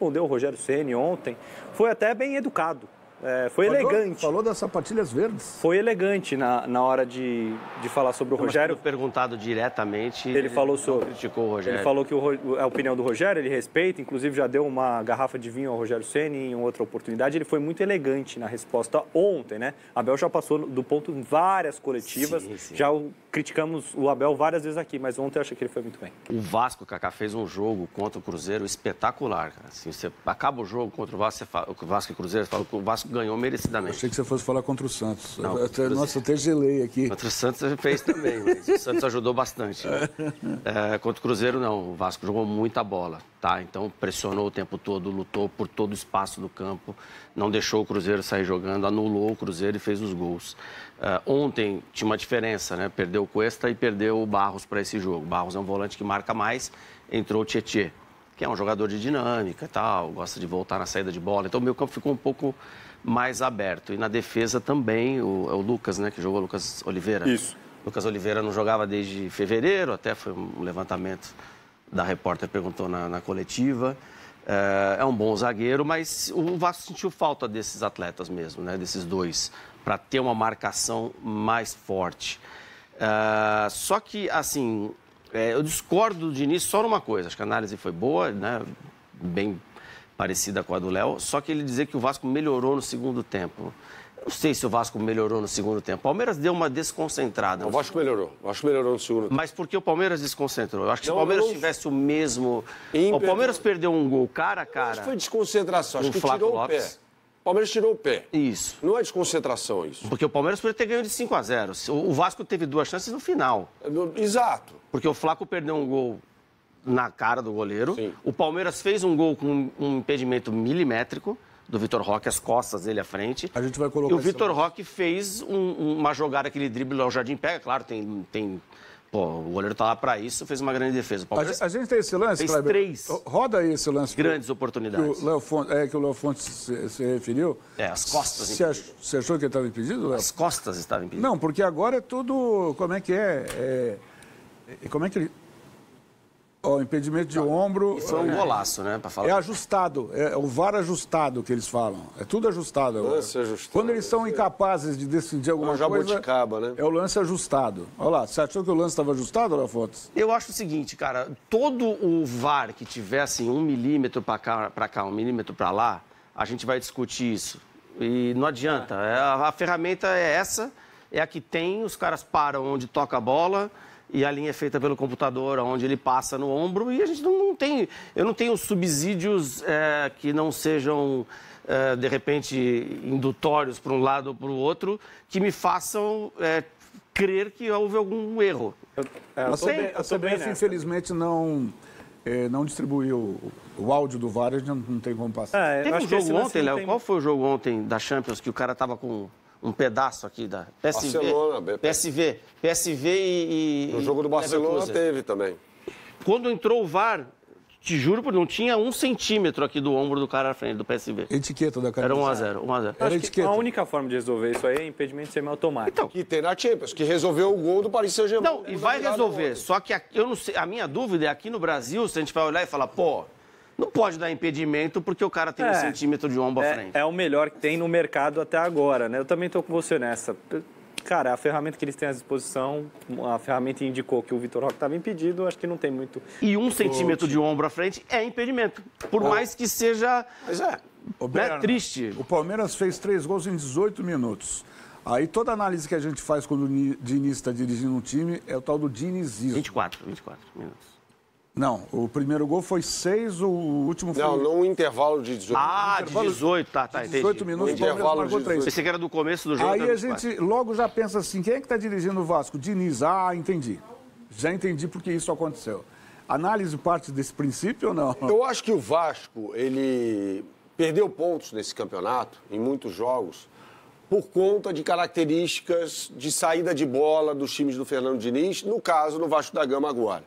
respondeu o Rogério Ceni ontem, foi até bem educado. Foi elegante. Falou das sapatilhas verdes. Foi elegante na hora de falar sobre o Rogério. Mas perguntado diretamente, ele falou sobre, criticou o Rogério. Ele falou que a opinião do Rogério ele respeita, inclusive já deu uma garrafa de vinho ao Rogério Ceni em outra oportunidade. Ele foi muito elegante na resposta ontem, né? Abel já passou do ponto em várias coletivas, sim. já criticamos o Abel várias vezes aqui, mas ontem eu achei que ele foi muito bem. O Vasco, Kaká, fez um jogo contra o Cruzeiro espetacular, cara. Assim, você acaba o jogo contra o Vasco, o Vasco e o Cruzeiro, você fala que o Vasco ganhou merecidamente. Achei que você fosse falar contra o Santos. Não, Nossa, eu até gelei aqui. Contra o Santos você fez também, mas o Santos ajudou bastante. Né? Contra o Cruzeiro, não. O Vasco jogou muita bola, tá? Então pressionou o tempo todo, lutou por todo o espaço do campo, não deixou o Cruzeiro sair jogando, anulou o Cruzeiro e fez os gols. Ontem tinha uma diferença, né? Perdeu o Cuesta e perdeu o Barros para esse jogo. Barros é um volante que marca mais, entrou o Tietê, que é um jogador de dinâmica e tal, gosta de voltar na saída de bola. Então o meio campo ficou um pouco mais aberto. E na defesa também, o Lucas, né, que jogou, Lucas Oliveira. Isso. Lucas Oliveira não jogava desde fevereiro, até foi um levantamento da repórter, perguntou na coletiva. É um bom zagueiro, mas o Vasco sentiu falta desses atletas mesmo, né, desses dois, para ter uma marcação mais forte. Só que, assim, eu discordo do Diniz só numa coisa, acho que a análise foi boa, né, bem parecida com a do Léo, só que ele dizer que o Vasco melhorou no segundo tempo. Eu não sei se o Vasco melhorou no segundo tempo. O Palmeiras deu uma desconcentrada. O Vasco melhorou. O Vasco melhorou no segundo tempo. Mas por que o Palmeiras desconcentrou? Eu acho que se o Palmeiras tivesse o mesmo... ímpeto. O Palmeiras perdeu um gol cara a cara. Acho que foi desconcentração. Acho que Flaco tirou Lopes. o pé. O Palmeiras tirou o pé. Isso. Não é desconcentração isso. Porque o Palmeiras poderia ter ganho de 5-0. O Vasco teve 2 chances no final. Exato. Porque o Flaco perdeu um gol na cara do goleiro. Sim. O Palmeiras fez um gol com um impedimento milimétrico do Vitor Roque, as costas dele à frente. A gente vai colocar. E o Vitor Roque fez uma jogada, aquele drible ao Jardim pega, claro, Pô, o goleiro tá lá para isso, fez uma grande defesa. A gente tem esse lance, fez Kleber? 3 Roda aí esse lance. grandes oportunidades. Que o Léo Fontes se referiu. As costas impedidas. Você achou que ele estava impedido, Léo? As costas estavam impedidas. Não, porque agora é tudo... Como é que é? Como é que ele... impedimento de ombro... Isso é um golaço, né, para falar. É ajustado, é o VAR ajustado que eles falam. É tudo ajustado agora. Lance ajustado. Quando eles são incapazes de decidir alguma coisa... jabuticaba, né? É o lance ajustado. Olha lá, você achou que o lance estava ajustado, Léo Fontes? Eu acho o seguinte, cara, todo o VAR que tivesse 1 milímetro para cá, 1 milímetro para lá, a gente vai discutir isso. E não adianta. A ferramenta é essa, é a que tem, os caras param onde toca a bola... E a linha é feita pelo computador, onde ele passa no ombro, e a gente não tem... Eu não tenho subsídios que não sejam, de repente, indutórios para um lado ou para o outro, que me façam crer que houve algum erro. A CBF, infelizmente, não distribuiu o áudio do VAR, a gente não tem como passar. Teve um jogo ontem, Léo? Qual foi o jogo ontem da Champions que o cara estava com... um pedaço aqui da PSV e... No jogo do Barcelona teve também. Quando entrou o VAR, te juro, não tinha 1 centímetro aqui do ombro do cara à frente, do PSV. Etiqueta da camisa. Era 1-0. Era etiqueta. A única forma de resolver isso aí é impedimento semiautomático. Então, Que tem na Champions, que resolveu o gol do Paris Saint-Germain. não, e vai resolver. Só que eu não sei, a minha dúvida é aqui no Brasil, se a gente vai olhar e falar, pô, não pode dar impedimento porque o cara tem 1 centímetro de ombro à frente. É o melhor que tem no mercado até agora, né? Eu também estou com você nessa. Cara, a ferramenta que eles têm à disposição, a ferramenta indicou que o Vitor Roque estava impedido, acho que não tem muito... E 1 centímetro de ombro à frente é impedimento. Por mais que seja triste. O Palmeiras fez 3 gols em 18 minutos. Aí toda análise que a gente faz quando o Diniz está dirigindo um time é o tal do dinizismo. 24 minutos. Não, o primeiro gol foi 6, o último foi... Não, num intervalo de 18. De 18, tá, entendi. 18 minutos, o Palmeiras marcou 3. Pensei que era do começo do jogo. Aí a gente logo já pensa assim, quem é que está dirigindo o Vasco? Diniz, entendi. Já entendi porque isso aconteceu. Análise parte desse princípio ou não? Eu acho que o Vasco, ele perdeu pontos nesse campeonato, em muitos jogos, por conta de características de saída de bola dos times do Fernando Diniz, no caso, no Vasco da Gama agora.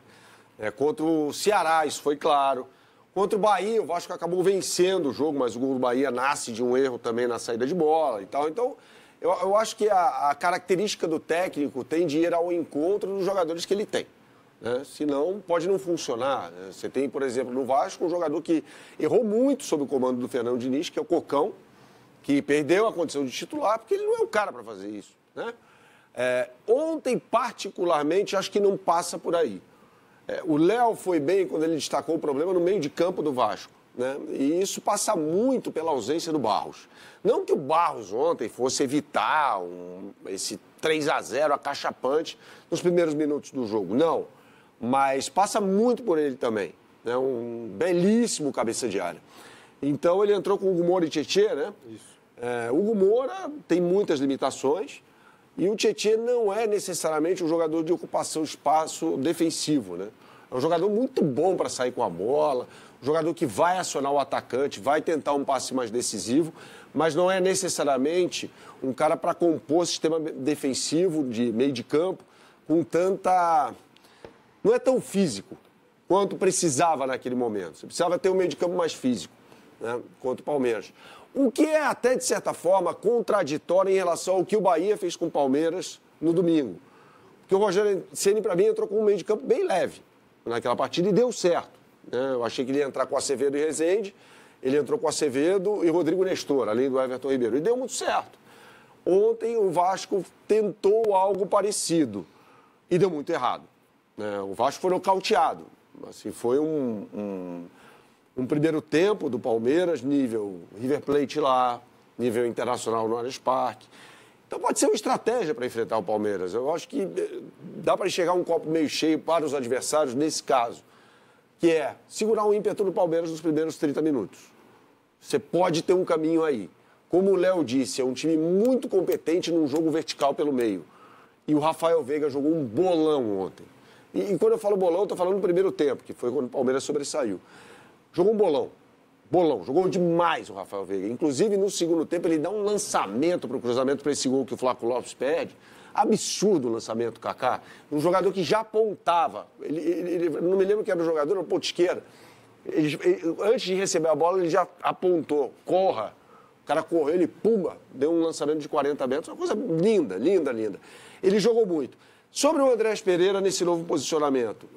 Contra o Ceará, isso foi claro. Contra o Bahia, o Vasco acabou vencendo o jogo, mas o gol do Bahia nasce de um erro também na saída de bola e tal. Então, eu acho que a característica do técnico tem de ir ao encontro dos jogadores que ele tem. né? Senão pode não funcionar. Né? Você tem, por exemplo, no Vasco, um jogador que errou muito sob o comando do Fernando Diniz, que é o Cocão, que perdeu a condição de titular, porque ele não é o cara para fazer isso. Né? Ontem, particularmente, acho que não passa por aí. O Léo foi bem quando ele destacou o problema no meio de campo do Vasco. Né? E isso passa muito pela ausência do Barros. Não que o Barros ontem fosse evitar esse 3-0 acachapante nos primeiros minutos do jogo, não. Mas passa muito por ele também. Né? Um belíssimo cabeça de área. Então ele entrou com o Hugo Moura e Tietê, né? Isso. O Hugo Moura tem muitas limitações e o Tietê não é necessariamente um jogador de ocupação de espaço defensivo, né? É um jogador muito bom para sair com a bola, um jogador que vai acionar o atacante, vai tentar um passe mais decisivo, mas não é necessariamente um cara para compor sistema defensivo de meio de campo com tanta... Não é tão físico quanto precisava naquele momento. Você precisava ter um meio de campo mais físico, né, contra o Palmeiras. O que é até, de certa forma, contraditório em relação ao que o Bahia fez com o Palmeiras no domingo. Porque o Rogério Ceni, para mim, entrou com um meio de campo bem leve naquela partida e deu certo. Né? Eu achei que ele ia entrar com Acevedo e Rezende, ele entrou com Acevedo e Rodrigo Nestor, além do Everton Ribeiro, e deu muito certo. Ontem o Vasco tentou algo parecido e deu muito errado. Né? O Vasco foi nocauteado. Assim, foi um primeiro tempo do Palmeiras, nível River Plate lá, nível internacional no Allianz Parque. Então pode ser uma estratégia para enfrentar o Palmeiras. Eu acho que dá para enxergar um copo meio cheio para os adversários nesse caso, que é segurar o ímpeto do Palmeiras nos primeiros 30 minutos. Você pode ter um caminho aí. Como o Léo disse, é um time muito competente num jogo vertical pelo meio. E o Rafael Veiga jogou um bolão ontem. E quando eu falo bolão, eu estou falando no primeiro tempo, que foi quando o Palmeiras sobressaiu. Jogou um bolão. Bolão. Jogou demais o Rafael Veiga. Inclusive, no segundo tempo, ele dá um lançamento para o cruzamento para esse gol que o Flaco Lopes perde. Absurdo o lançamento, Kaká. Um jogador que já apontava. Ele não me lembro quem era o jogador, era o ponto esquerda. Antes de receber a bola, ele já apontou. Corra. O cara correu, ele pumba. Deu um lançamento de 40 metros. Uma coisa linda, linda, linda. Ele jogou muito. Sobre o Andrés Pereira nesse novo posicionamento,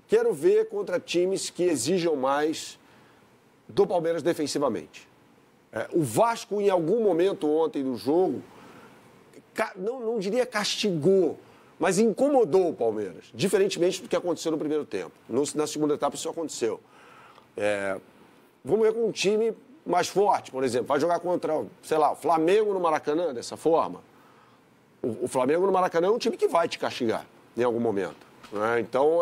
quero ver contra times que exijam mais do Palmeiras defensivamente. O Vasco, em algum momento ontem do jogo, não diria castigou, mas incomodou o Palmeiras, diferentemente do que aconteceu no primeiro tempo. Na segunda etapa isso aconteceu. Vamos ver com um time mais forte, por exemplo, vai jogar contra, sei lá, o Flamengo no Maracanã, dessa forma. O Flamengo no Maracanã é um time que vai te castigar em algum momento. Né? Então,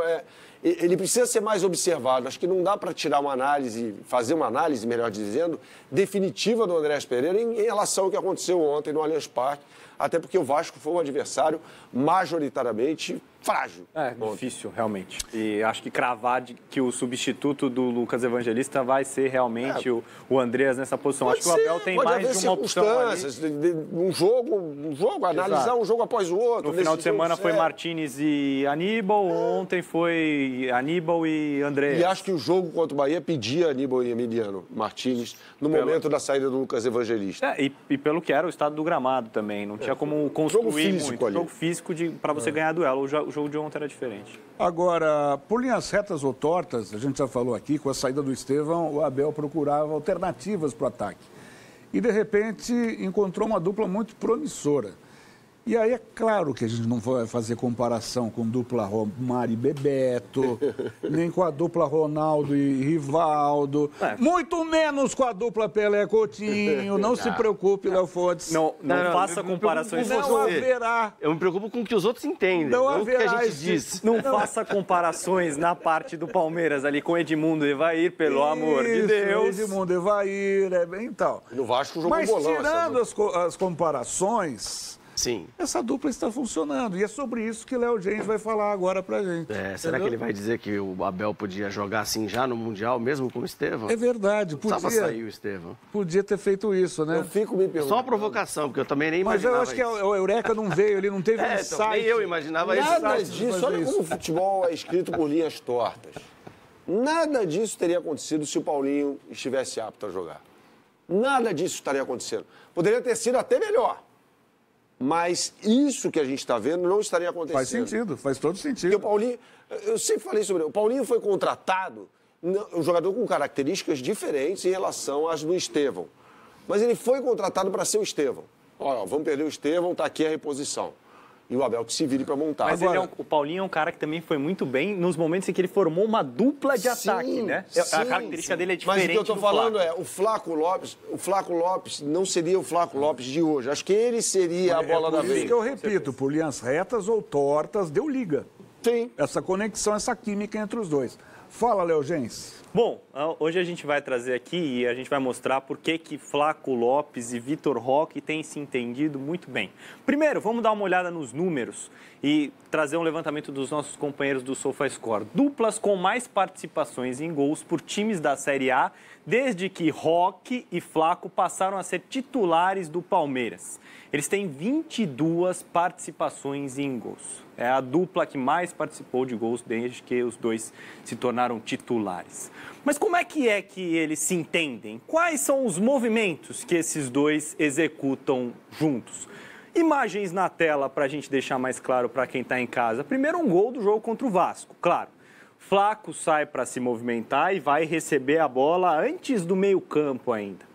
ele precisa ser mais observado. Acho que não dá para tirar uma análise, fazer uma análise, melhor dizendo, definitiva do Andrés Pereira em relação ao que aconteceu ontem no Allianz Parque, até porque o Vasco foi um adversário majoritariamente frágil. Difícil, realmente. E acho que cravar que o substituto do Lucas Evangelista vai ser realmente o Andreas nessa posição. Acho que o Abel tem mais de uma opção ali. Um jogo, analisar Exato. Um jogo após o outro. No final de semana foi Martínez e Aníbal, ontem foi Aníbal e Andreas. E acho que o jogo contra o Bahia pedia Aníbal e Emiliano Martínez no momento da saída do Lucas Evangelista. E pelo que era o estado do gramado também, não tinha como construir muito. Jogo físico para você ganhar duelo. O jogo de ontem era diferente. Agora, por linhas retas ou tortas, a gente já falou aqui, com a saída do Estevão, o Abel procurava alternativas para o ataque. E, de repente, encontrou uma dupla muito promissora. E aí é claro que a gente não vai fazer comparação com dupla Romário e Bebeto, nem com a dupla Ronaldo e Rivaldo, muito menos com a dupla Pelé Coutinho. Não se preocupe, Léo Fontes. Não faça comparações. Não haverá. Eu me preocupo com o que os outros entendem, não o que a gente esse... diz. Não faça comparações na parte do Palmeiras ali com Edmundo e Evair, pelo amor de Deus. Edmundo e Evair, então. No Vasco jogou Mas bolão. Mas tirando as comparações... Sim. Essa dupla está funcionando. E é sobre isso que Léo Gens vai falar agora pra gente. Será que ele vai dizer que o Abel podia jogar assim já no Mundial, mesmo com o Estevão? É verdade. Precisava sair o Estevão. Podia ter feito isso, né? Eu fico me perguntando. Só uma provocação, porque eu também nem imaginava. Mas eu acho que o Eureka não veio, ele não teve um insight. Nem eu imaginava isso. Nada disso. Olha como o futebol é escrito por linhas tortas. Nada disso teria acontecido se o Paulinho estivesse apto a jogar. Nada disso estaria acontecendo. Poderia ter sido até melhor. mas isso que a gente está vendo não estaria acontecendo. Faz sentido, faz todo sentido. Porque o Paulinho, eu sempre falei sobre ele, o Paulinho foi contratado, um jogador com características diferentes em relação às do Estevão. Mas ele foi contratado para ser o Estevão. Olha, vamos perder o Estevão, está aqui a reposição. E o Abel que se vire para montar. Mas agora, o Paulinho é um cara que também foi muito bem nos momentos em que ele formou uma dupla de ataque, né? A característica dele é diferente. Mas o que eu estou falando é, o Flaco Lopes não seria o Flaco Lopes de hoje. Acho que ele seria a bola da vez. Por isso que eu repito, por linhas retas ou tortas, deu liga. Sim. Essa conexão, essa química entre os dois. Fala, Léo Gens. Bom, hoje a gente vai trazer aqui e a gente vai mostrar por que Flaco Lopes e Vitor Roque têm se entendido muito bem. Primeiro, vamos dar uma olhada nos números e trazer um levantamento dos nossos companheiros do SofaScore. Duplas com mais participações em gols por times da Série A desde que Roque e Flaco passaram a ser titulares do Palmeiras. Eles têm 22 participações em gols. É a dupla que mais participou de gols desde que os dois se tornaram titulares. Mas como é que eles se entendem? Quais são os movimentos que esses dois executam juntos? Imagens na tela para a gente deixar mais claro para quem está em casa. Primeiro, um gol do jogo contra o Vasco, claro. Flaco sai para se movimentar e vai receber a bola antes do meio-campo ainda.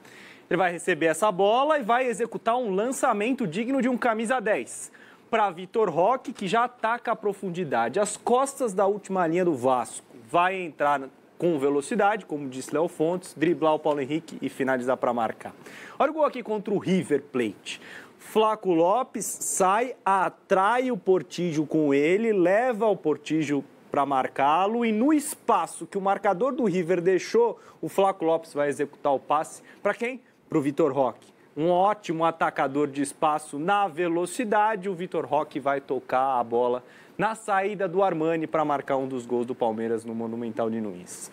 Ele vai receber essa bola e vai executar um lançamento digno de um camisa 10 para Vitor Roque, que já ataca a profundidade, as costas da última linha do Vasco. Vai entrar com velocidade, como disse Léo Fontes, driblar o Paulo Henrique e finalizar para marcar. Olha o gol aqui contra o River Plate. Flaco Lopes sai, atrai o Portillo com ele, leva o Portillo para marcá-lo e no espaço que o marcador do River deixou, o Flaco Lopes vai executar o passe para quem? Para o Vitor Roque. Um ótimo atacador de espaço na velocidade, o Vitor Roque vai tocar a bola na saída do Armani para marcar um dos gols do Palmeiras no Monumental de Nunes.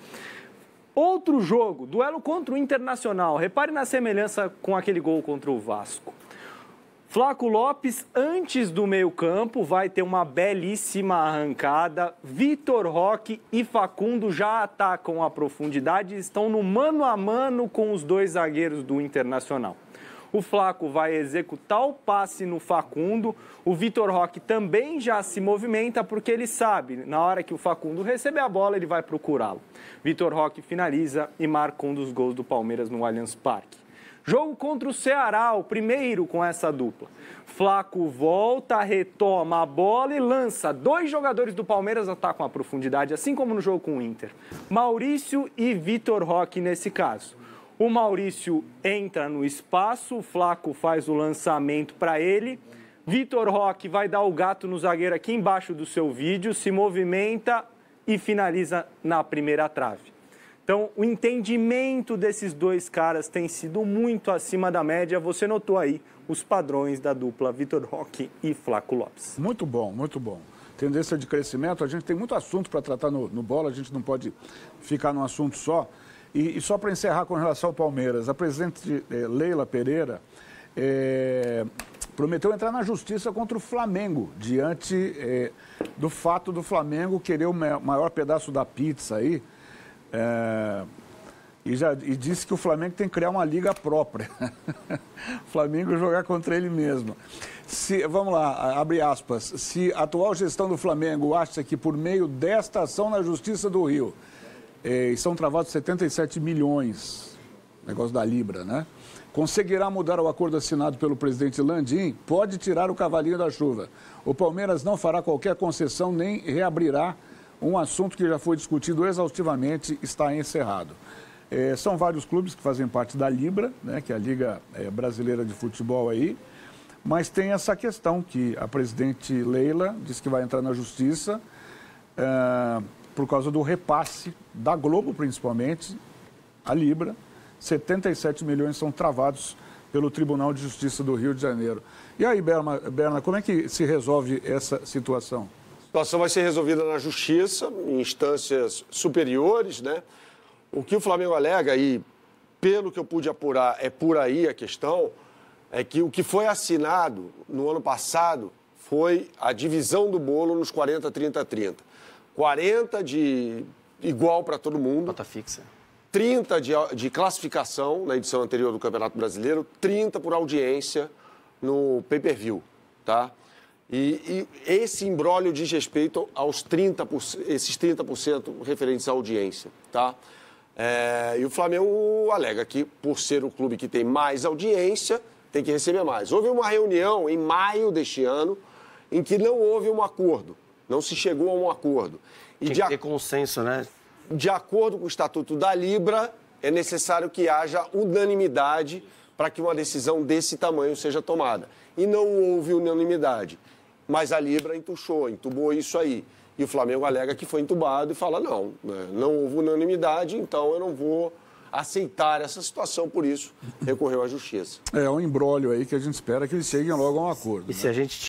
Outro jogo, duelo contra o Internacional. Repare na semelhança com aquele gol contra o Vasco. Flaco Lopes, antes do meio-campo, vai ter uma belíssima arrancada. Vitor Roque e Facundo já atacam a profundidade e estão no mano a mano com os dois zagueiros do Internacional. O Flaco vai executar o passe no Facundo. O Vitor Roque também já se movimenta porque ele sabe, na hora que o Facundo receber a bola, ele vai procurá-lo. Vitor Roque finaliza e marca um dos gols do Palmeiras no Allianz Parque. Jogo contra o Ceará, o primeiro com essa dupla. Flaco volta, retoma a bola e lança. Dois jogadores do Palmeiras atacam a profundidade, assim como no jogo com o Inter. Maurício e Vitor Roque nesse caso. O Maurício entra no espaço, o Flaco faz o lançamento para ele. Vitor Roque vai dar o gato no zagueiro aqui embaixo do seu vídeo, se movimenta e finaliza na primeira trave. Então, o entendimento desses dois caras tem sido muito acima da média. Você notou aí os padrões da dupla Vitor Roque e Flaco Lopes. Muito bom, muito bom. Tendência de crescimento, a gente tem muito assunto para tratar no Bola, a gente não pode ficar num assunto só. E só para encerrar com relação ao Palmeiras, a presidente Leila Pereira prometeu entrar na justiça contra o Flamengo, diante do fato do Flamengo querer o maior pedaço da pizza aí. E disse que o Flamengo tem que criar uma liga própria. O Flamengo jogar contra ele mesmo. Vamos lá, abre aspas. Se a atual gestão do Flamengo acha que por meio desta ação na Justiça do Rio estão travados 77 milhões, negócio da Libra, né? Conseguirá mudar o acordo assinado pelo presidente Landim, pode tirar o cavalinho da chuva. O Palmeiras não fará qualquer concessão nem reabrirá um assunto que já foi discutido exaustivamente, está encerrado. São vários clubes que fazem parte da Libra, né, que é a Liga Brasileira de Futebol aí, mas tem essa questão que a presidente Leila disse que vai entrar na justiça por causa do repasse da Globo, principalmente, a Libra. 77 milhões são travados pelo Tribunal de Justiça do Rio de Janeiro. E aí, Berna, como é que se resolve essa situação? A situação vai ser resolvida na Justiça, em instâncias superiores, né? O que o Flamengo alega, e pelo que eu pude apurar, é por aí a questão, é que o que foi assinado no ano passado foi a divisão do bolo nos 40, 30, 30. 40 de igual para todo mundo. Nota fixa. 30 de classificação na edição anterior do Campeonato Brasileiro, 30 por audiência no pay-per-view. tá? E esse imbróglio diz respeito aos 30%, esses 30% referentes à audiência, tá? E o Flamengo alega que, por ser o clube que tem mais audiência, tem que receber mais. Houve uma reunião em maio deste ano em que não houve um acordo, não se chegou a um acordo. Tem que ter consenso, né? De acordo com o Estatuto da Libra, é necessário que haja unanimidade para que uma decisão desse tamanho seja tomada. E não houve unanimidade. Mas a Libra entubou isso aí. E o Flamengo alega que foi entubado e fala, não, não houve unanimidade, então eu não vou aceitar essa situação, por isso recorreu à Justiça. É um imbróglio aí que a gente espera que eles cheguem logo a um acordo. E se a gente